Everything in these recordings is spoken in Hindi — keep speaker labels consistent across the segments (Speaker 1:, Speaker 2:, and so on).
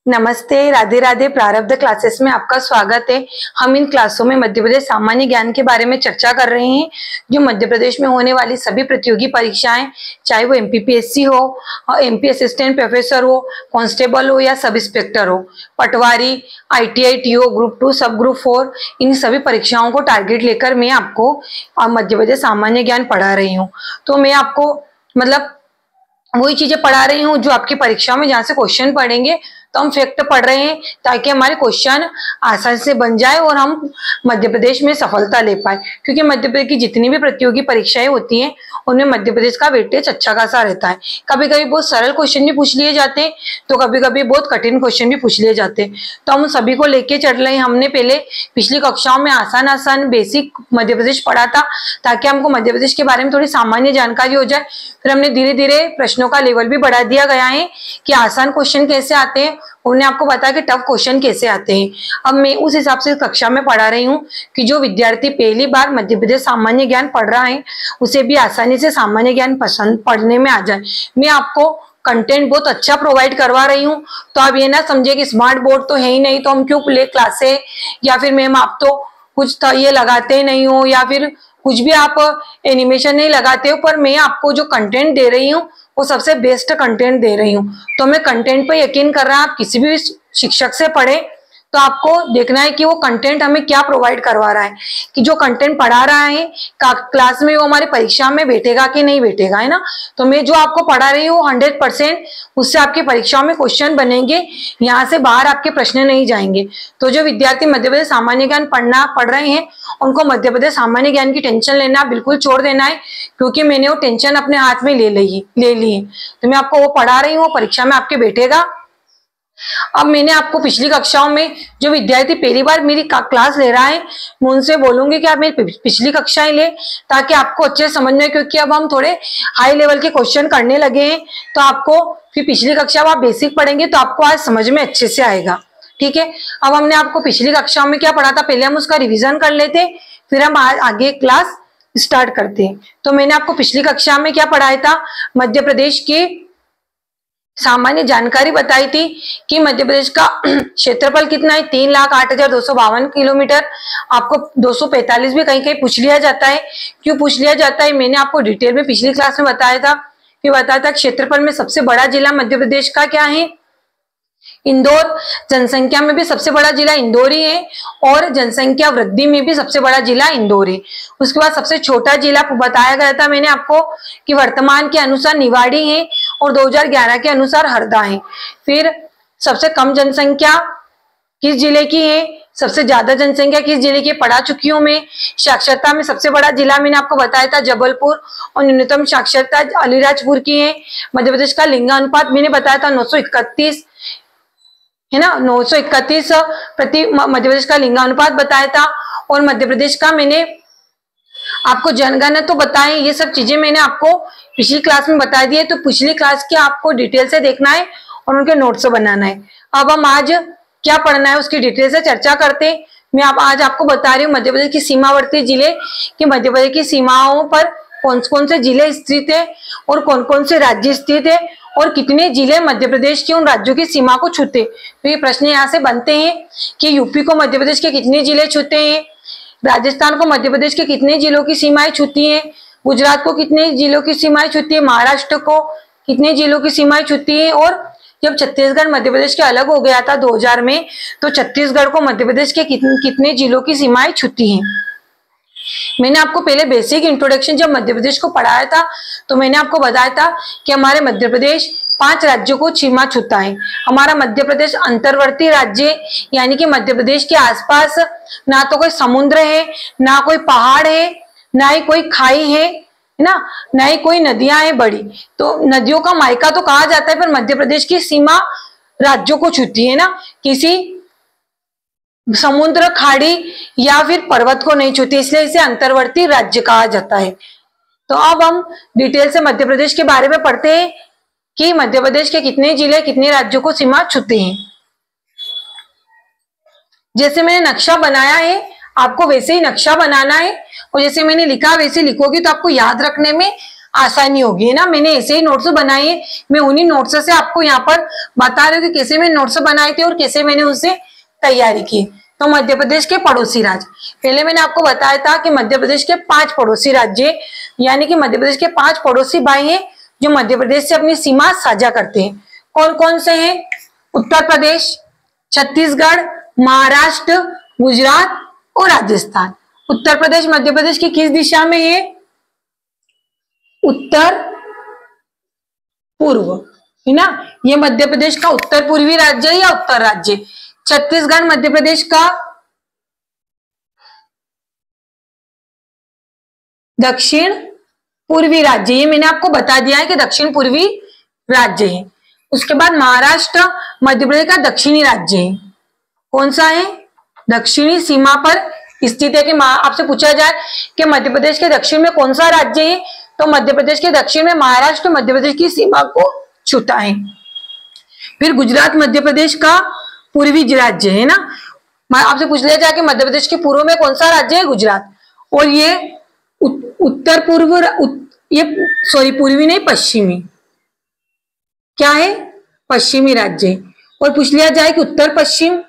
Speaker 1: नमस्ते, राधे राधे। प्रारब्ध क्लासेस में आपका स्वागत है। हम इन क्लासों में मध्य प्रदेश सामान्य ज्ञान के बारे में चर्चा कर रहे हैं। जो मध्य प्रदेश में होने वाली सभी प्रतियोगी परीक्षाएं, चाहे वो एमपीपीएससी हो, एमपी असिस्टेंट प्रोफेसर हो, कांस्टेबल हो या सब इंस्पेक्टर हो, पटवारी, आईटीआई, टीओ, ग्रुप 2, सब ग्रुप 4, इन सभी परीक्षाओं को टारगेट लेकर मैं आपको मध्य प्रदेश सामान्य ज्ञान पढ़ा रही हूँ। तो मैं आपको मतलब वही चीजें पढ़ा रही हूँ जो आपकी परीक्षा में जहाँ से क्वेश्चन पढ़ेंगे तो हम फैक्ट पढ़ रहे हैं ताकि हमारे क्वेश्चन आसानी से बन जाए और हम मध्य प्रदेश में सफलता ले पाए। क्योंकि मध्य प्रदेश की जितनी भी प्रतियोगी परीक्षाएं होती हैं उनमें मध्य प्रदेश का वेटेज अच्छा खासा रहता है। कभी कभी बहुत सरल क्वेश्चन भी पूछ लिए जाते हैं तो कभी कभी बहुत कठिन क्वेश्चन भी पूछ लिए जाते हैं। तो हम सभी को लेके चल रहे हैं। हमने पहले पिछली कक्षाओं में आसान आसान बेसिक मध्य प्रदेश पढ़ा था ताकि हमको मध्य प्रदेश के बारे में थोड़ी सामान्य जानकारी हो जाए। फिर हमने धीरे धीरे प्रश्नों का लेवल भी बढ़ा दिया गया है कि आसान क्वेश्चन कैसे आते हैं, उन्हें आपको बताया कि टफ क्वेश्चन कैसे आते हैं। अब मैं उस हिसाब से कक्षा में पढ़ा रही हूँ कि जो विद्यार्थी पहली बार मध्य प्रदेश सामान्य ज्ञान पढ़ रहा है उसे भी आसानी से सामान्य ज्ञान पसंद पढ़ने में आ जाए। मैं आपको कंटेंट बहुत अच्छा प्रोवाइड करवा रही हूँ। तो आप ये ना समझे कि स्मार्ट बोर्ड तो है ही नहीं तो हम क्यों ले क्लासे, या फिर मैम आप तो कुछ तो ये लगाते ही नहीं हो, या फिर कुछ भी आप एनिमेशन नहीं लगाते हो। पर मैं आपको जो कंटेंट दे रही हूँ वो सबसे बेस्ट कंटेंट दे रही हूँ। तो मैं कंटेंट पे यकीन कर रहा हूँ। आप किसी भी शिक्षक से पढ़े तो आपको देखना है कि वो कंटेंट हमें क्या प्रोवाइड करवा रहा है, कि जो कंटेंट पढ़ा रहा है क्लास में वो हमारी परीक्षा में बैठेगा कि नहीं बैठेगा, है ना। तो मैं जो आपको पढ़ा रही हूँ 100% उससे आपकी परीक्षा में क्वेश्चन बनेंगे, यहाँ से बाहर आपके प्रश्न नहीं जाएंगे। तो जो विद्यार्थी मध्य प्रदेश सामान्य ज्ञान पढ़ रहे हैं उनको मध्य प्रदेश सामान्य ज्ञान की टेंशन लेना बिल्कुल छोड़ देना है, क्योंकि मैंने वो टेंशन अपने हाथ में ले ली है। तो मैं आपको वो पढ़ा रही हूँ, परीक्षा में आपके बैठेगा। अब मैंने आपको पिछली कक्षाओं में जो विद्यार्थी पहली बार मेरी क्लास ले रहा है मैं उनसे बोलूंगी कि आप मेरी पिछली कक्षाएं ले ताकि आपको अच्छे से समझ में, क्योंकि अब हम थोड़े हाई लेवल के क्वेश्चन करने लगे हैं। तो आपको फिर पिछली कक्षा में आप बेसिक पढ़ेंगे तो आपको आज समझ में अच्छे से आएगा। ठीक है। अब हमने आपको पिछली कक्षाओं में क्या पढ़ा था पहले हम उसका रिविजन कर लेते, फिर हम आगे क्लास स्टार्ट करते हैं। तो मैंने आपको पिछली कक्षा में क्या पढ़ाया था, मध्य प्रदेश के सामान्य जानकारी बताई थी कि मध्य प्रदेश का क्षेत्रफल कितना है, 3,08,252 किलोमीटर। आपको 245 भी कहीं कहीं पूछ लिया जाता है। क्यों पूछ लिया जाता है मैंने आपको डिटेल में पिछली क्लास में बताया था। कि बताया था क्षेत्रफल में सबसे बड़ा जिला मध्य प्रदेश का क्या है, इंदौर। जनसंख्या में भी सबसे बड़ा जिला इंदौर ही है और जनसंख्या वृद्धि में भी सबसे बड़ा जिला इंदौर है। उसके बाद सबसे छोटा जिला बताया गया था मैंने आपको कि वर्तमान के अनुसार निवाड़ी है और 2011 के अनुसार हरदा है। फिर सबसे कम जनसंख्या किस जिले की है, सबसे ज्यादा जनसंख्या किस जिले की, पढ़ा चुकी हूं मैं। साक्षरता में सबसे बड़ा जिला मैंने आपको बताया था जबलपुर और न्यूनतम साक्षरता अलीराजपुर की है। मध्य प्रदेश का लिंगानुपात मैंने बताया था 931 है ना, 931 प्रति मध्य प्रदेश का लिंगानुपात बताया था। और मध्य प्रदेश का मैंने आपको जनगणना तो बताए, ये सब चीजें मैंने आपको पिछली क्लास में बता दी है। तो पिछली क्लास के आपको डिटेल से देखना है और उनके नोट्स बनाना है। अब हम आज क्या पढ़ना है उसकी डिटेल से चर्चा करते हैं। मैं आज आपको बता रही हूँ मध्य प्रदेश की सीमावर्ती जिले कि मध्य प्रदेश की सीमाओं पर कौन कौन से जिले स्थित है और कौन कौन से राज्य स्थित है और कितने जिले मध्य प्रदेश के उन राज्यों की सीमा को छूते। तो ये प्रश्न यहाँ से बनते हैं कि यूपी को मध्य प्रदेश के कितने जिले छूते हैं, राजस्थान को मध्य प्रदेश के कितने जिलों की सीमाएं छूती हैं, गुजरात को कितने जिलों की सीमाएं छूती है, महाराष्ट्र को कितने जिलों की सीमाएं छूती है। और जब छत्तीसगढ़ मध्य प्रदेश के अलग हो गया था 2000 में तो छत्तीसगढ़ को मध्य प्रदेश के कितने जिलों की सीमाएं छूती हैं। मैंने आपको पहले बेसिक इंट्रोडक्शन जब मध्य प्रदेश को पढ़ाया था तो मैंने आपको बताया था कि हमारे मध्य प्रदेश 5 राज्यों को सीमा छूता है। हमारा मध्य प्रदेश अंतर्वर्ती राज्य, यानी कि मध्य प्रदेश के आसपास ना तो कोई समुद्र है, ना कोई पहाड़ है, ना ही कोई खाई है ना, ना ही कोई नदियां हैं बड़ी। तो नदियों का मायका तो कहा जाता है पर मध्य प्रदेश की सीमा राज्यों को छूती है ना, किसी समुद्र, खाड़ी या फिर पर्वत को नहीं छूती, इसलिए इसे अंतर्वर्ती राज्य कहा जाता है। तो अब हम डिटेल से मध्य प्रदेश के बारे में पढ़ते हैं कि मध्य प्रदेश के कितने जिले कितने राज्यों को सीमा छूते हैं। जैसे मैंने नक्शा बनाया है आपको वैसे ही नक्शा बनाना है और जैसे मैंने लिखा वैसे लिखोगे तो आपको याद रखने में आसानी होगी, है ना। मैंने ऐसे ही नोट्स बनाए हैं, मैं उन्हीं नोट्स से आपको यहाँ पर बता रही हूँ कि कैसे मैंने नोट्स बनाए थे और कैसे मैंने उससे तैयारी की। तो मध्य प्रदेश के पड़ोसी राज्य, पहले मैंने आपको बताया था कि मध्य प्रदेश के 5 पड़ोसी राज्य, यानी कि मध्य प्रदेश के 5 पड़ोसी भाई हैं जो मध्य प्रदेश से अपनी सीमा साझा करते हैं। कौन कौन से हैं? उत्तर प्रदेश, छत्तीसगढ़, महाराष्ट्र, गुजरात और राजस्थान। उत्तर प्रदेश मध्य प्रदेश की किस दिशा में है? उत्तर पूर्व, है ना। ये मध्य प्रदेश का उत्तर पूर्वी राज्य है या उत्तर राज्य। छत्तीसगढ़ मध्य प्रदेश का दक्षिण पूर्वी राज्य, ये मैंने आपको बता दिया है कि दक्षिण पूर्वी राज्य है। उसके बाद महाराष्ट्र मध्य प्रदेश का दक्षिणी राज्य है। कौन सा है? दक्षिणी सीमा पर स्थित है। कि आपसे पूछा जाए कि मध्य प्रदेश के दक्षिण में कौन सा राज्य है, तो मध्य प्रदेश के दक्षिण में महाराष्ट्र मध्य प्रदेश की सीमा को छूता है। फिर गुजरात मध्य प्रदेश का पूर्वी राज्य है ना। आपसे पूछ लिया जाए कि मध्य प्रदेश के पूर्व में कौन सा राज्य है? गुजरात। और ये उत्तर पूर्व, ये सॉरी पूर्वी नहीं, पश्चिमी, क्या है? पश्चिमी राज्य। और पूछ लिया जाए कि उत्तर पश्चिम,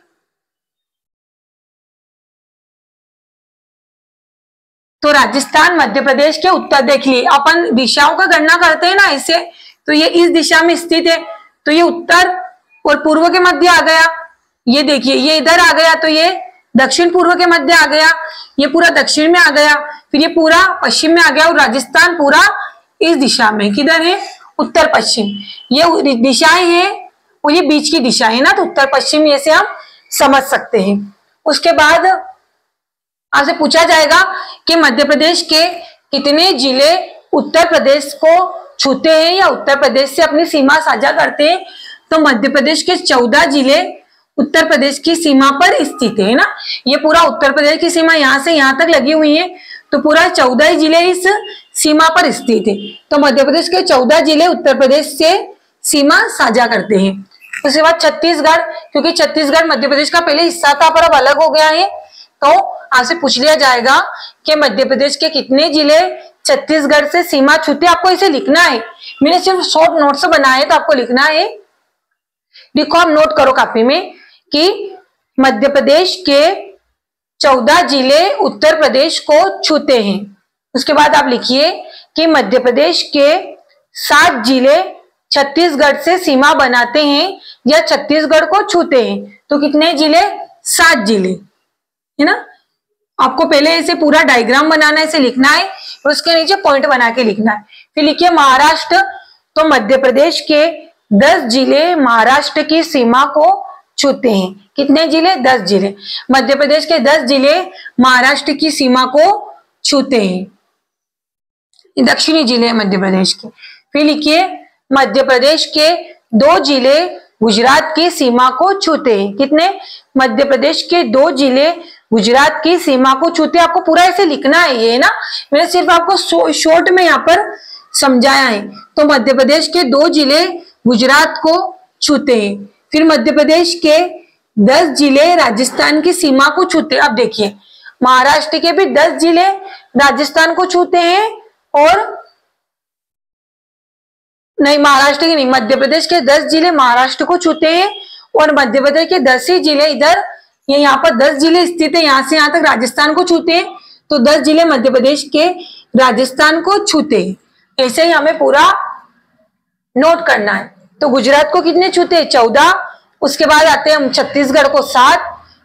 Speaker 1: तो राजस्थान मध्य प्रदेश के उत्तर। देख लिए अपन दिशाओं का गणना करते हैं ना ऐसे, तो ये इस दिशा में स्थित है, तो ये उत्तर और पूर्व के मध्य आ गया। ये देखिए ये इधर आ गया, तो ये दक्षिण पूर्व के मध्य आ गया, ये पूरा दक्षिण में आ गया, फिर ये पूरा पश्चिम में आ गया। और राजस्थान पूरा इस दिशा में, किधर है? उत्तर पश्चिम। ये दिशाएं हैं और ये बीच की दिशा है ना, तो उत्तर पश्चिम ऐसे हम समझ सकते हैं। उसके बाद आपसे पूछा जाएगा कि मध्य प्रदेश के कितने जिले उत्तर प्रदेश को छूते हैं या उत्तर प्रदेश से अपनी सीमा साझा करते हैं, तो मध्य प्रदेश के 14 जिले उत्तर प्रदेश की सीमा पर स्थित है ना। ये पूरा उत्तर प्रदेश की सीमा यहाँ से यहाँ तक लगी हुई है, तो पूरा 14 जिले इस सीमा पर स्थित है। तो मध्य प्रदेश के 14 जिले उत्तर प्रदेश से सीमा साझा करते हैं। उसके बाद छत्तीसगढ़, क्योंकि छत्तीसगढ़ मध्य प्रदेश का पहले हिस्सा था पर अब अलग हो गया है, तो आपसे पूछ लिया जाएगा कि मध्य प्रदेश के कितने जिले छत्तीसगढ़ से सीमा छूते। आपको इसे लिखना है, मैंने सिर्फ शॉर्ट नोट्स बनाए, तो आपको लिखना है। देखो आप नोट करो कापी में कि मध्य प्रदेश के 14 जिले उत्तर प्रदेश को छूते हैं। उसके बाद आप लिखिए कि मध्य प्रदेश के 7 जिले छत्तीसगढ़ से सीमा बनाते हैं या छत्तीसगढ़ को छूते हैं। तो कितने जिले? 7 जिले, है ना। आपको पहले ऐसे पूरा डायग्राम बनाना है, इसे लिखना है और उसके नीचे पॉइंट बना के लिखना है। फिर लिखिए महाराष्ट्र, तो मध्य प्रदेश के 10 जिले महाराष्ट्र की सीमा को छूते हैं। कितने जिले? 10 जिले। मध्य प्रदेश के 10 जिले महाराष्ट्र की सीमा को छूते हैं, दक्षिणी जिले मध्य प्रदेश के। फिर लिखिए मध्य प्रदेश के 2 जिले गुजरात की सीमा को छूते हैं। कितने? मध्य प्रदेश के 2 जिले गुजरात की सीमा को छूते। आपको पूरा ऐसे लिखना है ये ना, मैंने सिर्फ आपको शॉर्ट में यहाँ पर समझाया है। तो मध्य प्रदेश के 2 जिले गुजरात को छूते हैं। फिर मध्य प्रदेश के 10 जिले राजस्थान की सीमा को छूते हैं। अब देखिए महाराष्ट्र के भी 10 जिले राजस्थान को छूते हैं, और नहीं महाराष्ट्र के नहीं, मध्य प्रदेश के 10 जिले महाराष्ट्र को छूते हैं और मध्य प्रदेश के 10 ही जिले इधर, ये यहाँ पर 10 जिले स्थित है, यहाँ से यहाँ तक राजस्थान को छूते हैं, तो 10 जिले मध्य प्रदेश के राजस्थान को छूते हैं। ऐसे ही हमें पूरा नोट करना है। तो गुजरात को कितने छूते हैं? 14। उसके बाद आते हैं हम छत्तीसगढ़ को 7,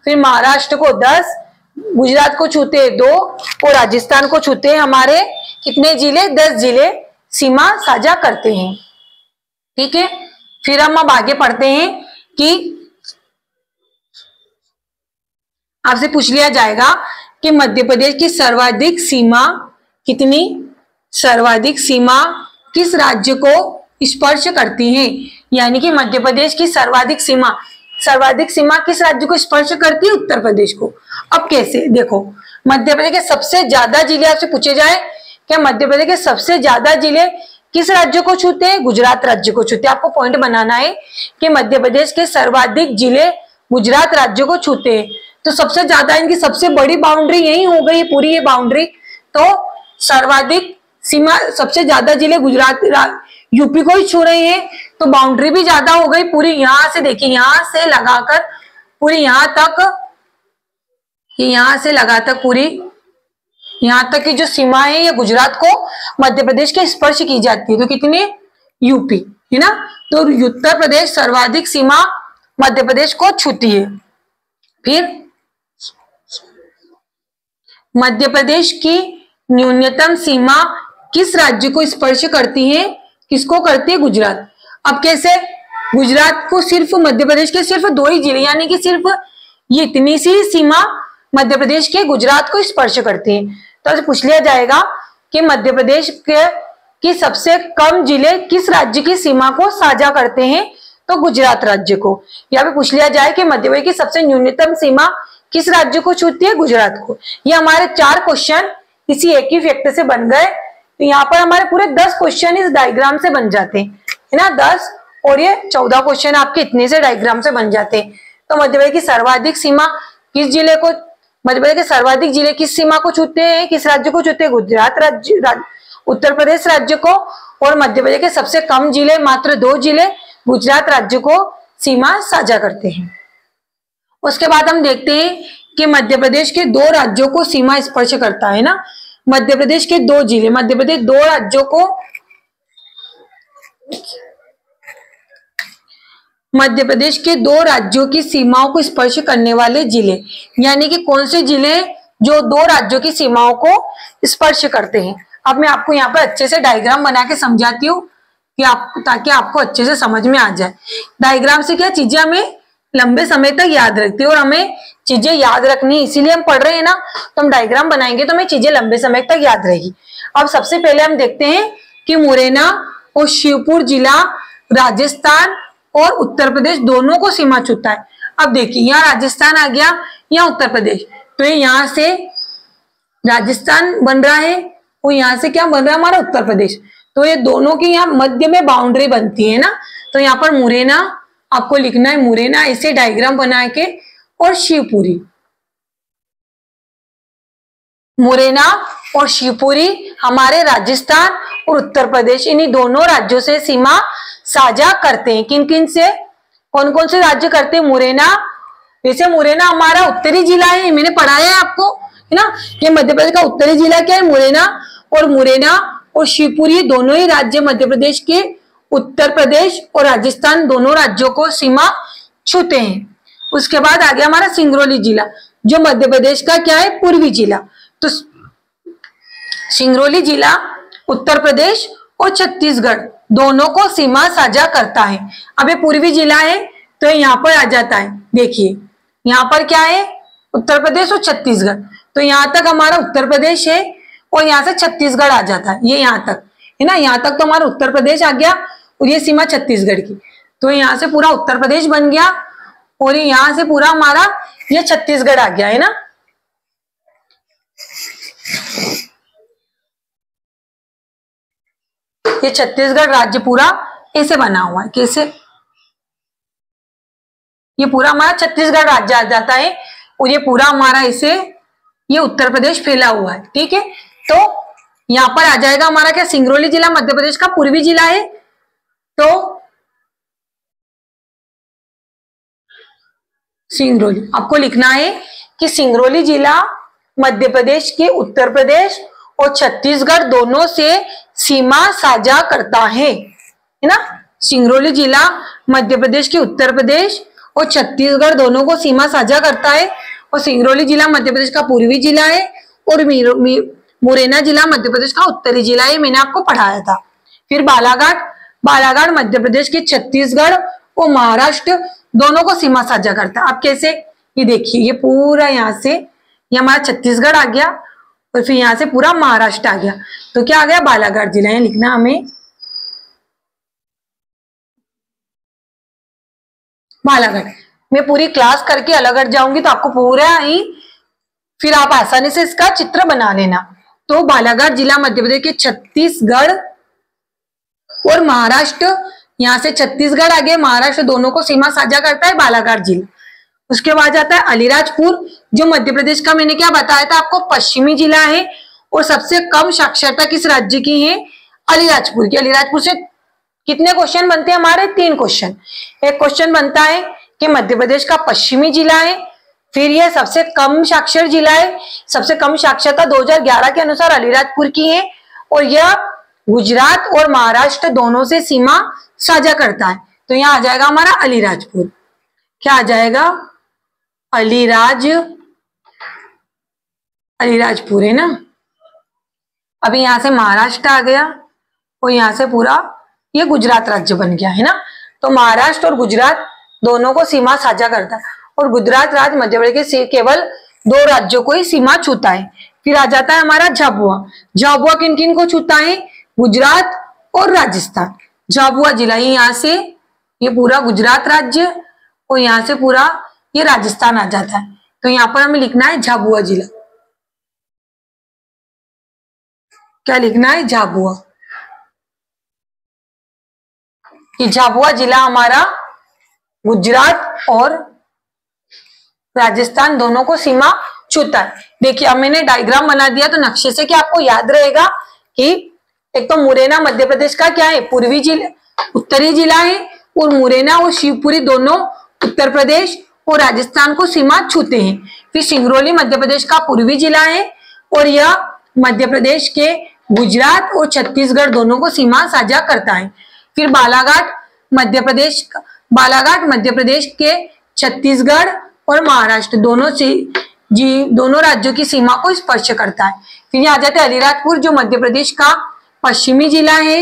Speaker 1: फिर महाराष्ट्र को 10, गुजरात को छूते हैं 2 और राजस्थान को छूते हैं हमारे कितने जिले? 10 जिले सीमा साझा करते हैं। ठीक है, फिर हम अब आगे पढ़ते हैं कि आपसे पूछ लिया जाएगा कि मध्य प्रदेश की सर्वाधिक सीमा कितनी? सर्वाधिक सीमा किस राज्य को स्पर्श करती है? यानी कि मध्य प्रदेश की सर्वाधिक सीमा किस राज्य को स्पर्श करती है? उत्तर प्रदेश को। अब कैसे? देखो मध्य प्रदेश के सबसे ज्यादा जिले आपसे पूछे जाए कि मध्य प्रदेश के सबसे ज्यादा जिले किस राज्य को छूते हैं? गुजरात राज्य को छूते हैं। आपको पॉइंट बनाना है कि मध्य प्रदेश के सर्वाधिक जिले गुजरात राज्य को छूते हैं। तो सबसे ज्यादा इनकी सबसे बड़ी बाउंड्री यही हो गई पूरी ये बाउंड्री। तो सर्वाधिक सीमा सबसे ज्यादा जिले गुजरात यूपी को ही छू रहे हैं, तो बाउंड्री भी ज्यादा हो गई पूरी। यहां से देखिए, यहां से लगाकर पूरी यहां तक, यहां से लगाकर पूरी यहां तक की जो सीमा है ये गुजरात को मध्य प्रदेश के स्पर्श की जाती है। तो कितनी? यूपी, है ना। तो उत्तर प्रदेश सर्वाधिक सीमा मध्य प्रदेश को छूती है। फिर मध्य प्रदेश की न्यूनतम सीमा किस राज्य को स्पर्श करती है? किसको करती है? गुजरात। अब कैसे? गुजरात को सिर्फ मध्य प्रदेश के सिर्फ 2 ही जिले, यानी कि सिर्फ ये इतनी सी सीमा मध्य प्रदेश के गुजरात को स्पर्श करती है। तो पूछ लिया जाएगा कि मध्य प्रदेश के की सबसे कम जिले किस राज्य की सीमा को साझा करते हैं? तो गुजरात राज्य को। या फिर पूछ लिया जाए कि मध्य प्रदेश की सबसे न्यूनतम सीमा किस राज्य को छूती है? गुजरात को। ये हमारे 4 क्वेश्चन इसी एक ही फैक्ट से बन गए। तो यहाँ पर हमारे पूरे 10 क्वेश्चन इस डायग्राम से बन जाते हैं, है ना। 10 और ये 14 क्वेश्चन आपके इतने से डायग्राम से बन जाते हैं। तो मध्य प्रदेश की सर्वाधिक सीमा किस जिले को, मध्य प्रदेश के सर्वाधिक जिले किस सीमा को छूते हैं? किस राज्य को छूते हैं? गुजरात राज्य, उत्तर प्रदेश राज्य को। और मध्य प्रदेश के सबसे कम जिले, मात्र 2 जिले गुजरात राज्य को सीमा साझा करते हैं। उसके बाद हम देखते हैं कि मध्य प्रदेश के 2 राज्यों को सीमा स्पर्श करता है ना। मध्य प्रदेश के 2 जिले, मध्य प्रदेश 2 राज्यों को, मध्य प्रदेश के 2 राज्यों की सीमाओं को स्पर्श करने वाले जिले, यानी कि कौन से जिले जो 2 राज्यों की सीमाओं को स्पर्श करते हैं। अब मैं आपको यहाँ पर अच्छे से डायग्राम बना के समझाती हूँ कि ताकि आपको अच्छे से समझ में आ जाए। डायग्राम से क्या चीजें हमें लंबे समय तक याद रखती है, और हमें चीजें याद रखनी इसीलिए हम पढ़ रहे हैं ना। तो हम डायग्राम बनाएंगे तो हमें चीजें लंबे समय तक याद रहेगी। अब सबसे पहले हम देखते हैं कि मुरैना और शिवपुर जिला राजस्थान और उत्तर प्रदेश दोनों को सीमा छूता है। अब देखिए, यहाँ राजस्थान आ गया, यहाँ उत्तर प्रदेश, तो ये यहाँ से राजस्थान बन रहा है और यहाँ से क्या बन रहा है? हमारा उत्तर प्रदेश। तो ये दोनों की यहाँ मध्य में बाउंड्री बनती है ना। तो यहाँ पर मुरैना आपको लिखना है, मुरैना ऐसे डायग्राम बना के, और शिवपुरी, मुरैना और शिवपुरी हमारे राजस्थान और उत्तर प्रदेश, इन्हीं दोनों राज्यों से सीमा साझा करते हैं। किन किन से? कौन कौन से राज्य करते हैं? मुरैना, वैसे मुरैना हमारा उत्तरी जिला है, मैंने पढ़ाया है आपको, है ना। ये मध्य प्रदेश का उत्तरी जिला क्या है? मुरैना। और मुरैना और शिवपुरी दोनों ही राज्य मध्य प्रदेश के उत्तर प्रदेश और राजस्थान दोनों राज्यों को सीमा छूते हैं। उसके बाद आ गया हमारा सिंगरौली जिला, जो मध्य प्रदेश का क्या है? पूर्वी जिला। तो सिंगरौली जिला उत्तर प्रदेश और छत्तीसगढ़ दोनों को सीमा साझा करता है। अब ये पूर्वी जिला है तो यहाँ पर आ जाता है, देखिए यहाँ पर क्या है? उत्तर प्रदेश और छत्तीसगढ़। तो यहाँ तक हमारा उत्तर प्रदेश है और यहाँ से छत्तीसगढ़ आ जाता है, ये यहाँ तक, है ना। यहाँ तक तो हमारा उत्तर प्रदेश आ गया और ये सीमा छत्तीसगढ़ की। तो यहाँ से पूरा उत्तर प्रदेश बन गया और यहाँ से पूरा हमारा ये छत्तीसगढ़ आ गया, है ना। ये छत्तीसगढ़ राज्य पूरा ऐसे बना हुआ है, कैसे? ये पूरा हमारा छत्तीसगढ़ राज्य आ जाता है और ये पूरा हमारा ऐसे ये उत्तर प्रदेश फैला हुआ है, ठीक है। तो यहाँ पर आ जाएगा हमारा क्या? सिंगरौली जिला मध्य प्रदेश का पूर्वी जिला है। तो सिंगरौली आपको लिखना है कि सिंगरौली जिला मध्य प्रदेश के उत्तर प्रदेश और छत्तीसगढ़ दोनों से सीमा साझा करता है ना। सिंगरौली जिला मध्य प्रदेश के उत्तर प्रदेश और छत्तीसगढ़ दोनों को सीमा साझा करता है और सिंगरौली जिला मध्य प्रदेश का पूर्वी जिला है और मुरैना जिला मध्य प्रदेश का उत्तरी जिला है, मैंने आपको पढ़ाया था। फिर बालाघाट, बालाघाट मध्य प्रदेश के छत्तीसगढ़ और महाराष्ट्र दोनों को सीमा साझा करता है। अब कैसे? ये देखिए, ये पूरा यहाँ से ये हमारा छत्तीसगढ़ आ गया और फिर यहाँ से पूरा महाराष्ट्र आ गया। तो क्या आ गया? बालाघाट जिला। है लिखना हमें बालाघाट। मैं पूरी क्लास करके अलग हट जाऊंगी तो आपको पूरा ही फिर आप आसानी से इसका चित्र बना लेना। तो बालाघाट जिला मध्य प्रदेश के छत्तीसगढ़ और महाराष्ट्र, यहाँ से छत्तीसगढ़ आगे महाराष्ट्र दोनों को सीमा साझा करता है बालाघाट जिला। उसके बाद आता है अलीराजपुर, जो मध्य प्रदेश का मैंने क्या बताया था आपको? पश्चिमी जिला है और सबसे कम साक्षरता किस राज्य की है? अलीराजपुर की। अलीराजपुर से कितने क्वेश्चन बनते हैं हमारे? 3 क्वेश्चन। एक क्वेश्चन बनता है कि मध्य प्रदेश का पश्चिमी जिला है, फिर यह सबसे कम साक्षर जिला है, सबसे कम साक्षरता 2011 के अनुसार अलीराजपुर की है, और यह गुजरात और महाराष्ट्र दोनों से सीमा साझा करता है। तो यहां आ जाएगा हमारा अलीराजपुर। क्या आ जाएगा? अलीराजपुर है ना। अभी यहां से महाराष्ट्र आ गया और यहां से पूरा ये गुजरात राज्य बन गया है ना। तो महाराष्ट्र और गुजरात दोनों को सीमा साझा करता है, और गुजरात राज्य मध्य प्रदेश के केवल 2 राज्यों को ही सीमा छूता है। फिर आ जाता है हमारा झाबुआ। झाबुआ किन किन को छूता है? गुजरात और राजस्थान। झाबुआ जिला यहाँ से ये पूरा गुजरात राज्य और यहाँ से पूरा ये राजस्थान आ जाता है। तो यहाँ पर हमें लिखना है झाबुआ जिला। क्या लिखना है? झाबुआ। ये झाबुआ जिला हमारा गुजरात और राजस्थान दोनों को सीमा छूता है। देखिए अब मैंने डायग्राम बना दिया तो नक्शे से क्या आपको याद रहेगा कि एक तो मुरैना मध्य प्रदेश का क्या है? पूर्वी जिला, उत्तरी जिला है, और मुरैना और शिवपुरी दोनों उत्तर प्रदेश और राजस्थान को सीमा छूते हैं। फिर सिंगरौली मध्य प्रदेश का पूर्वी जिला है, और यह मध्य प्रदेश के गुजरात और छत्तीसगढ़ दोनों को सीमा साझा करता है। फिर बालाघाट मध्य प्रदेश के छत्तीसगढ़ और महाराष्ट्र दोनों राज्यों की सीमा को स्पर्श करता है। फिर यहाँ आ जाते हैं अलीराजपुर, जो मध्य प्रदेश का पश्चिमी जिला है।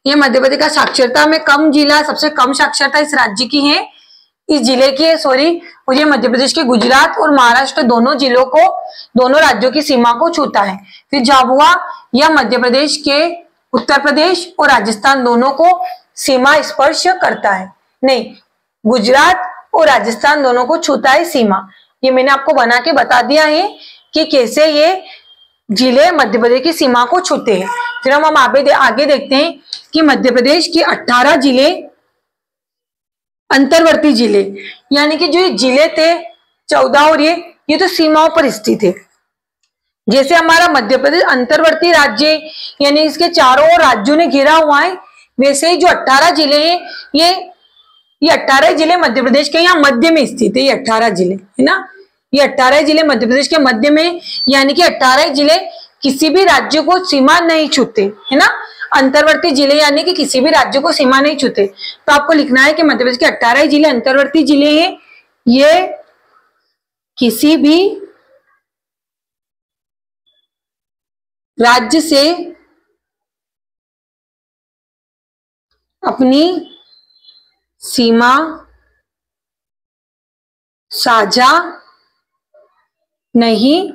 Speaker 1: ये मध्य प्रदेश का साक्षरता में कम जिला, सबसे कम साक्षरता इस राज्य की है, इस जिले की है सॉरी। और ये मध्य प्रदेश के गुजरात और महाराष्ट्र दोनों राज्यों की सीमा को छूता है। फिर झाबुआ, यह मध्य प्रदेश के उत्तर प्रदेश और राजस्थान दोनों को सीमा स्पर्श करता है। नहीं, गुजरात और राजस्थान दोनों को छूता है सीमा। ये मैंने आपको बना के बता दिया है कि कैसे ये जिले मध्य प्रदेश की सीमा को छूते हैं। फिर हम आगे देखते हैं कि मध्य प्रदेश के 18 जिले अंतर्वर्ती जिले, यानी कि जो ये जिले थे 14 और ये तो सीमाओं पर स्थित है। जैसे हमारा मध्य प्रदेश अंतर्वर्ती राज्य यानी इसके चारों ओर राज्यों ने घेरा हुआ है, वैसे ही जो 18 जिले हैं ये 18 जिले मध्य प्रदेश के यहाँ मध्य में स्थित है। ये 18 जिले है ना, ये 18 जिले मध्य प्रदेश के मध्य में, यानी कि 18 जिले किसी भी राज्य को सीमा नहीं छूते है ना। अंतर्वर्ती जिले यानी कि किसी भी राज्य को सीमा नहीं छूते। तो आपको लिखना है कि मध्य प्रदेश के 18 जिले अंतर्वर्ती जिले हैं, ये किसी भी राज्य से अपनी सीमा साझा नहीं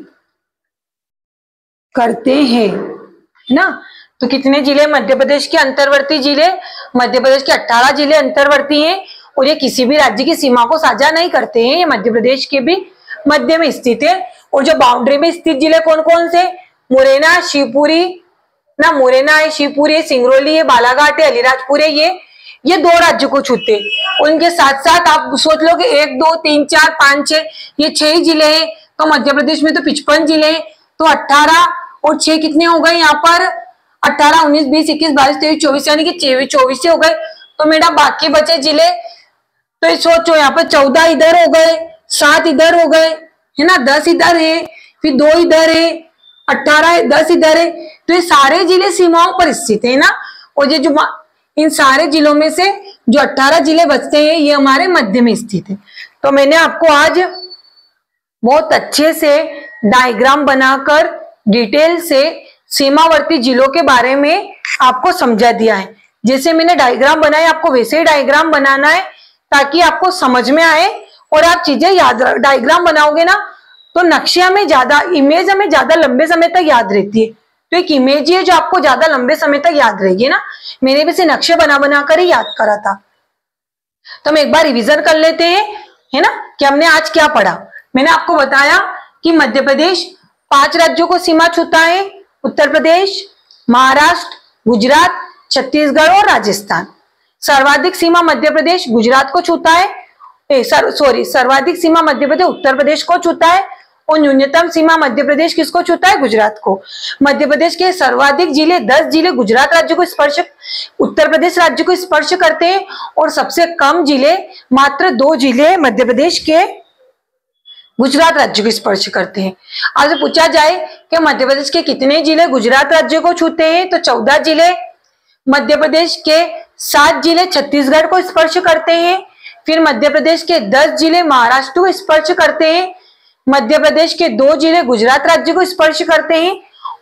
Speaker 1: करते हैं, है ना। तो कितने जिले मध्य प्रदेश के अंतर्वर्ती जिले? मध्य प्रदेश के 18 जिले अंतर्वर्ती हैं और ये किसी भी राज्य की सीमा को साझा नहीं करते हैं। ये मध्य प्रदेश के भी मध्य में स्थित है। और जो बाउंड्री में स्थित जिले कौन कौन से? मुरैना, शिवपुरी ना, मुरैना है, शिवपुरी है, सिंगरौली है, बालाघाट है, अलीराजपुर है, ये 2 राज्यों को छूते। उनके साथ साथ आप सोच लो कि 1, 2, 3, 4, 5, 6 ये 6 जिले हैं। तो मध्य प्रदेश में तो 55 जिले हैं, तो 18 और 6 कितने हो गए यहाँ पर? 18, 19, 20, 21, 22, 23, 24 यानी कि 24 हो गए। तो मेरा बाकी बचे जिले तो ये सोचो यहाँ पर 14 इधर हो गए, 7 इधर हो गए है ना, 10 इधर है, फिर 2 इधर है, 18 10 इधर है। तो ये सारे जिले सीमाओं पर स्थित है ना। और ये जो इन सारे जिलों में से जो 18 जिले बचते हैं ये हमारे मध्य में स्थित है। तो मैंने आपको आज बहुत अच्छे से डायग्राम बनाकर डिटेल से सीमावर्ती जिलों के बारे में आपको समझा दिया है। जैसे मैंने डायग्राम बनाए आपको वैसे ही डायग्राम बनाना है ताकि आपको समझ में आए और आप चीजें याद। डायग्राम बनाओगे ना तो नक्शे हमें ज्यादा, इमेज हमें ज्यादा लंबे समय तक याद रहती है। तो एक इमेज ही है जो आपको ज्यादा लंबे समय तक याद रहेगी ना। मैंने भी से नक्शे बना कर ही याद करा था। तो हम एक बार रिवीजन कर लेते हैं है ना कि हमने आज क्या पढ़ा। मैंने आपको बताया कि मध्य प्रदेश 5 राज्यों को सीमा छूता है, उत्तर प्रदेश, महाराष्ट्र, गुजरात, छत्तीसगढ़ और राजस्थान। सर्वाधिक सीमा मध्य प्रदेश गुजरात को छूता है, सर्वाधिक सीमा मध्य प्रदेश उत्तर प्रदेश को छूता है और न्यूनतम सीमा मध्य प्रदेश किसको छूता है? गुजरात को। मध्य प्रदेश के सर्वाधिक जिले 10 जिले गुजरात राज्य को स्पर्श, उत्तर प्रदेश राज्य को स्पर्श करते हैं और सबसे कम जिले मात्र 2 जिले मध्य प्रदेश के गुजरात राज्य को स्पर्श करते हैं। आज पूछा जाए कि मध्य प्रदेश के कितने जिले गुजरात राज्य को छूते हैं, तो 14 जिले। मध्य प्रदेश के 7 जिले छत्तीसगढ़ को स्पर्श करते हैं। फिर मध्य प्रदेश के 10 जिले महाराष्ट्र को स्पर्श करते हैं। मध्य प्रदेश के 2 जिले गुजरात राज्य को स्पर्श करते हैं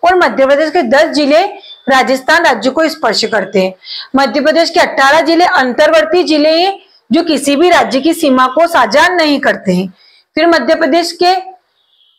Speaker 1: और मध्य प्रदेश के 10 जिले राजस्थान राज्य को स्पर्श करते हैं। मध्य प्रदेश के 18 जिले अंतर्वर्ती जिले हैं जो किसी भी राज्य की सीमा को साझा नहीं करते हैं। फिर मध्य प्रदेश के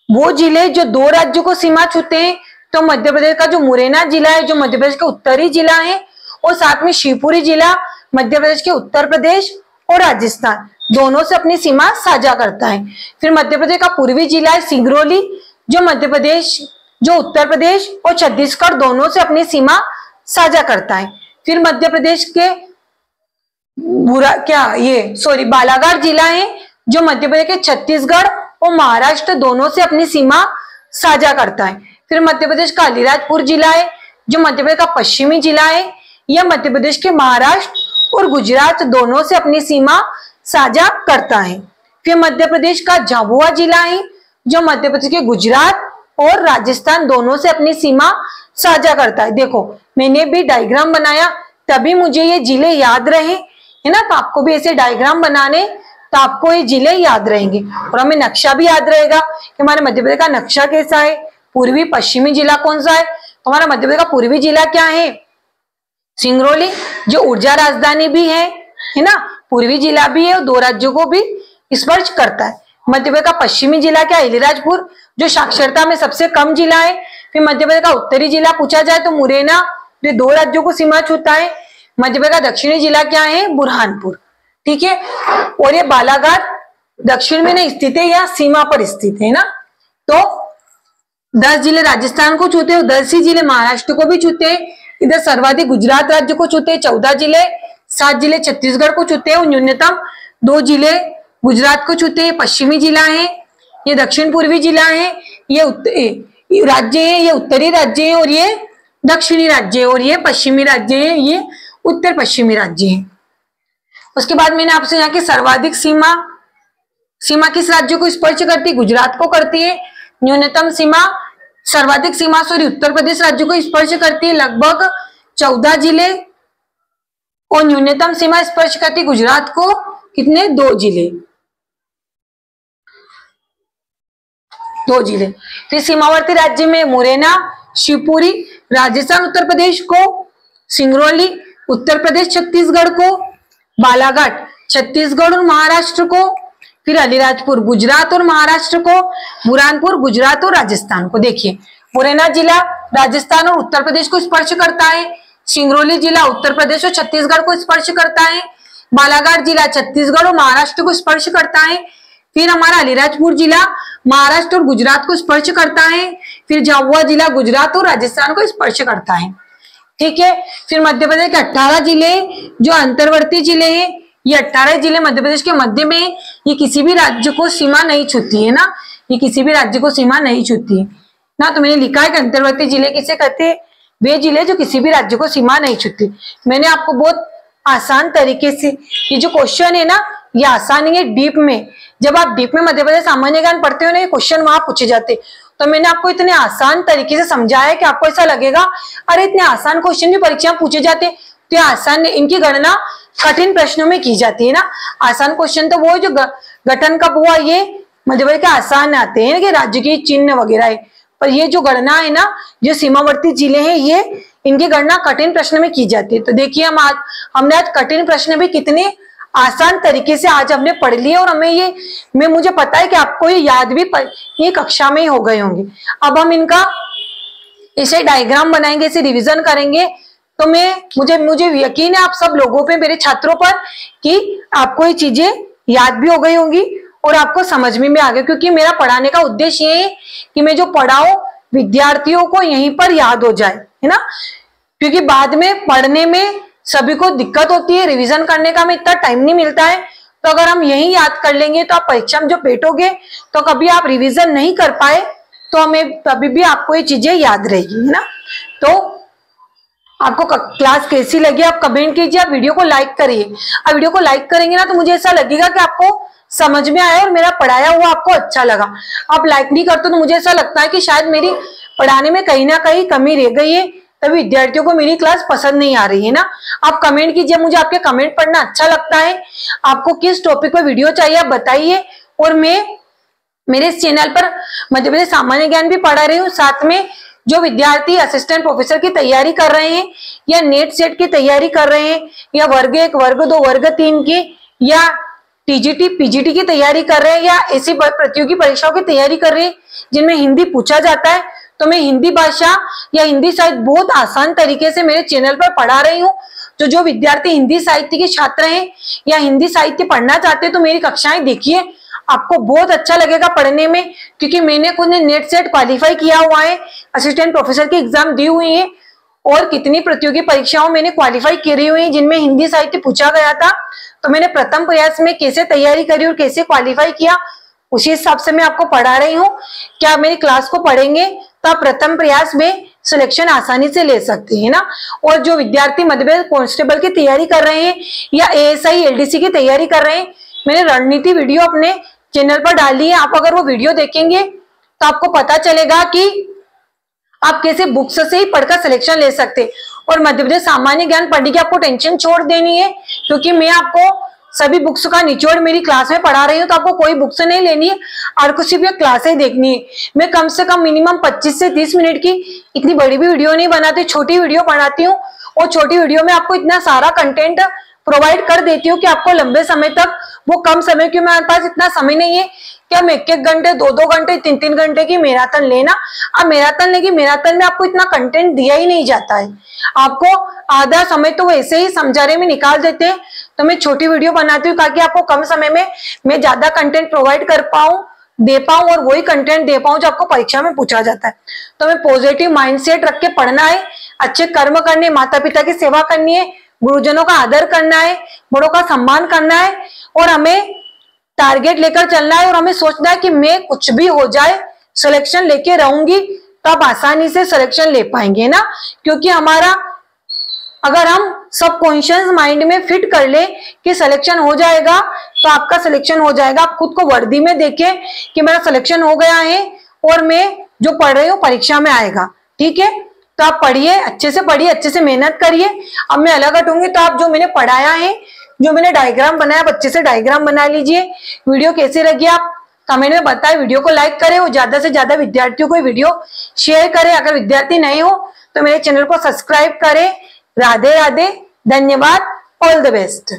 Speaker 1: वो जिले जो 2 राज्यों को सीमा छूते हैं, तो मध्य प्रदेश का जो मुरैना जिला है जो मध्य प्रदेश का उत्तरी जिला है, और साथ में शिवपुरी जिला मध्य प्रदेश के उत्तर प्रदेश और राजस्थान दोनों से अपनी सीमा साझा करता है। फिर मध्य प्रदेश का पूर्वी जिला है सिंगरौली जो मध्य प्रदेश, जो उत्तर प्रदेश और छत्तीसगढ़ दोनों से अपनी सीमा साझा करता है। फिर मध्य प्रदेश के बालाघाट जिला है जो मध्य प्रदेश के छत्तीसगढ़ और महाराष्ट्र दोनों से अपनी सीमा साझा करता है। फिर मध्य प्रदेश का अलीराजपुर जिला है जो मध्य प्रदेश का पश्चिमी जिला है, यह मध्य प्रदेश के महाराष्ट्र और गुजरात दोनों से अपनी सीमा साझा करता है। फिर मध्य प्रदेश का झाबुआ जिला है जो मध्य प्रदेश के गुजरात और राजस्थान दोनों से अपनी सीमा साझा करता है। देखो मैंने भी डायग्राम बनाया तभी मुझे ये जिले याद रहे, है ना, तो आपको भी ऐसे डायग्राम बनाने तो आपको ये जिले याद रहेंगे और हमें नक्शा भी याद रहेगा कि हमारे मध्य प्रदेश का नक्शा कैसा है, पूर्वी पश्चिमी जिला कौन सा है। तो हमारा मध्य प्रदेश का पूर्वी जिला क्या है? सिंगरौली जो ऊर्जा राजधानी भी है ना, पूर्वी जिला भी है और 2 राज्यों को भी स्पर्श करता है। मध्य प्रदेश का पश्चिमी जिला क्या? अलीराजपुर जो साक्षरता में सबसे कम जिला है। फिर मध्य प्रदेश का उत्तरी जिला पूछा जाए तो मुरैना जो 2 राज्यों को सीमा छूता है। मध्य प्रदेश का दक्षिणी जिला क्या है? बुरहानपुर, ठीक है। और ये बालाघाट दक्षिण में नहीं स्थित है, या सीमा पर स्थित है ना। तो 10 जिले राजस्थान को छूते हैं, 10 ही जिले महाराष्ट्र को भी छूते हैं। इधर सर्वाधिक गुजरात राज्य को छूते हैं 14 जिले, 7 जिले छत्तीसगढ़ को छूते हैं और न्यूनतम 2 जिले गुजरात को छूते हैं। पश्चिमी जिला है, ये दक्षिण पूर्वी जिला है, ये राज्य है, ये उत्तरी राज्य है और ये दक्षिणी राज्य है, और ये पश्चिमी राज्य है, ये उत्तर पश्चिमी राज्य है। उसके बाद मैंने आपसे यहाँ की सर्वाधिक सीमा किस राज्य को स्पर्श करती है? गुजरात को करती है। न्यूनतम सीमा सर्वाधिक सीमा उत्तर प्रदेश राज्य को स्पर्श करती है, लगभग 14 जिले, और न्यूनतम सीमा स्पर्श करती गुजरात को कितने? 2 जिले, 2 जिले। फिर सीमावर्ती राज्य में मुरैना, शिवपुरी राजस्थान उत्तर प्रदेश को, सिंगरौली उत्तर प्रदेश छत्तीसगढ़ को, बालाघाट छत्तीसगढ़ और महाराष्ट्र को, फिर अलीराजपुर गुजरात और महाराष्ट्र को, बुरहानपुर गुजरात और राजस्थान को। देखिए मुरैना जिला राजस्थान और उत्तर प्रदेश को स्पर्श करता है, सिंगरौली जिला उत्तर प्रदेश और छत्तीसगढ़ को स्पर्श करता है, बालाघाट जिला छत्तीसगढ़ और महाराष्ट्र को स्पर्श करता है, फिर हमारा अलीराजपुर जिला महाराष्ट्र और गुजरात को स्पर्श करता है, फिर झाबुआ जिला गुजरात और राजस्थान को स्पर्श करता है, ठीक है। फिर मध्य प्रदेश के 18 जिले जो अंतर्वर्ती जिले हैं, ये 18 जिले मध्य प्रदेश के मध्य में, ये किसी भी राज्य को सीमा नहीं छूती है ना, ये किसी भी राज्य को सीमा नहीं छूती है ना। तो मैंने लिखा है कि अंतर्वर्ती जिले किसे कहते हैं? वे जिले जो किसी भी राज्य को सीमा नहीं छूती। मैंने आपको बहुत आसान तरीके से, ये जो क्वेश्चन है ना ये आसान है डीप में, जब आप डीप में मध्य प्रदेश सामान्य ज्ञान पढ़ते हो ना, ये क्वेश्चन वहां पूछे जाते, तो मैंने आपको इतने आसान तरीके से समझाया कि आपको ऐसा लगेगा अरे इतने आसान क्वेश्चन भी परीक्षा में पूछे जाते, तो ये आसान, इनकी गणना कठिन प्रश्नों में की जाती है ना। आसान क्वेश्चन तो वो जो गठन कब हुआ ये मध्य प्रदेश के आसान आते हैं कि राज्य के चिन्ह वगैरह है, पर ये जो गणना है ना, जो सीमावर्ती जिले हैं ये इनकी गणना कठिन प्रश्न में की जाती है। तो देखिए हमने आज कठिन प्रश्न भी कितने आसान तरीके से आज हमने पढ़ लिए, और हमें मुझे पता है कि आपको ये याद भी ये कक्षा में ही हो गए होंगे। अब हम इनका इसे डायग्राम बनाएंगे, इसे रिवीजन करेंगे, तो मुझे यकीन है आप सब लोगों पे, मेरे छात्रों पर, कि आपको ये चीजें याद भी हो गई होंगी और आपको समझ में भी आ गई, क्योंकि मेरा पढ़ाने का उद्देश्य ये है कि मैं जो पढ़ाऊं विद्यार्थियों को यहीं पर याद हो जाए, है ना। क्योंकि बाद में पढ़ने में सभी को दिक्कत होती है, रिवीजन करने का हमें इतना टाइम नहीं मिलता है, तो अगर हम यही याद कर लेंगे तो आप परीक्षा में जो बैठोगे तो कभी आप रिवीजन नहीं कर पाए तो हमें कभी भी आपको ये चीजें याद रहेगी, है ना। तो आपको क्लास कैसी लगी आप कमेंट कीजिए, आप वीडियो को लाइक करिए। आप वीडियो को लाइक करेंगे ना तो मुझे ऐसा लगेगा कि आपको समझ में आया और मेरा पढ़ाया हुआ आपको अच्छा लगा। आप लाइक नहीं करते तो मुझे ऐसा लगता है कि शायद मेरी पढ़ाने में कहीं ना कहीं कमी रह गई है, तभी विद्यार्थियों को मेरी क्लास पसंद नहीं आ रही है ना। आप कमेंट कीजिए, मुझे आपके कमेंट पढ़ना अच्छा लगता है। आपको किस टॉपिक पर वीडियो चाहिए आप बताइए, और मैं मेरे इस चैनल पर मध्य प्रदेश सामान्य ज्ञान भी पढ़ा रही हूँ। साथ में जो विद्यार्थी असिस्टेंट प्रोफेसर की तैयारी कर रहे हैं या नेट सेट की तैयारी कर रहे हैं या वर्ग 1, वर्ग 2, वर्ग 3 की या टीजीटी पीजीटी की तैयारी कर रहे हैं या ऐसी प्रतियोगी परीक्षाओं की तैयारी कर रहे हैं जिनमें हिंदी पूछा जाता है, तो मैं हिंदी भाषा या हिंदी साहित्य बहुत आसान तरीके से मेरे चैनल पर पढ़ा रही हूँ। तो जो विद्यार्थी हिंदी साहित्य के छात्र हैं या हिंदी साहित्य पढ़ना चाहते हैं तो मेरी कक्षाएं देखिए, आपको बहुत अच्छा लगेगा पढ़ने में, क्योंकि मैंने खुद ने नेट सेट क्वालिफाई किया हुआ है, असिस्टेंट प्रोफेसर की एग्जाम दी हुई है और कितनी प्रतियोगी परीक्षाओं मैंने क्वालिफाई करी हुई है जिनमें हिंदी साहित्य पूछा गया था। तो मैंने प्रथम प्रयास में कैसे तैयारी करी और कैसे क्वालिफाई किया उसी हिसाब से मैं आपको पढ़ा रही हूँ। क्या आप मेरी क्लास को पढ़ेंगे तो आप प्रथम प्रयास में सिलेक्शन आसानी से ले सकते हैं ना। और जो विद्यार्थी मध्य प्रदेश कांस्टेबल की तैयारी कर रहे हैं या एएसआई एलडीसी की तैयारी कर रहे हैं, मैंने रणनीति वीडियो अपने चैनल पर डाली है। आप अगर वो वीडियो देखेंगे तो आपको पता चलेगा कि आप कैसे बुक्स से ही पढ़कर सिलेक्शन ले सकते। और मध्य प्रदेश सामान्य ज्ञान पढ़ने की आपको टेंशन छोड़ देनी है, क्योंकि मैं आपको सभी बुक्स का निचोड़ मेरी क्लास में पढ़ा रही हूँ। तो आपको कोई बुक्स नहीं लेनी है और कुछ भी क्लासें देखनी है। मैं कम से कम मिनिमम 25 से 30 मिनट की, इतनी बड़ी भी वीडियो नहीं बनाती, छोटी वीडियो बनाती हूँ। और छोटी वीडियो में आपको इतना सारा कंटेंट प्रोवाइड कर देती हूँ कि आपको लंबे समय तक वो कम समय, क्योंकि मेरे पास इतना समय नहीं है कि हम 1-1 घंटे 2-2 घंटे 3-3 घंटे की मैराथन लेना। अब मैराथन लेगी, मैराथन में आपको इतना कंटेंट दिया ही नहीं जाता है, आपको आधा समय तो वैसे ही समझाने में निकाल देते हैं। तो मैं छोटी वीडियो बनाती हूँ ताकि आपको कम समय में मैं ज्यादा कंटेंट प्रोवाइड कर पाऊँ, दे पाऊं और वही कंटेंट दे पाऊं जो आपको परीक्षा में पूछा जाता है। तो हमें पॉजिटिव माइंडसेट रख के पढ़ना है, अच्छे कर्म करने, माता पिता की सेवा करनी है, गुरुजनों का आदर करना है, बड़ों का सम्मान करना है और हमें टारगेट लेकर चलना है। और हमें सोचना है कि मैं कुछ भी हो जाए सिलेक्शन लेके रहूंगी, तब आसानी से सिलेक्शन ले पाएंगे ना। क्योंकि हमारा अगर हम सबकॉन्शियस माइंड में फिट कर ले कि सिलेक्शन हो जाएगा तो आपका सिलेक्शन हो जाएगा। आप खुद को वर्दी में देखें कि मेरा सिलेक्शन हो गया है और मैं जो पढ़ रही हूँ परीक्षा में आएगा, ठीक है। तो आप पढ़िए, अच्छे से पढ़िए, अच्छे से मेहनत करिए। अब मैं अलग हटूंगी तो आप जो मैंने पढ़ाया है, जो मैंने डायग्राम बनाया, अच्छे से डायग्राम बना लीजिए। वीडियो कैसी लगी आप कमेंट में बताएं, वीडियो को लाइक करें और ज्यादा से ज्यादा विद्यार्थियों को वीडियो शेयर करें। अगर विद्यार्थी नए हो तो मेरे चैनल को सब्सक्राइब करें। राधे राधे, धन्यवाद, ऑल द बेस्ट।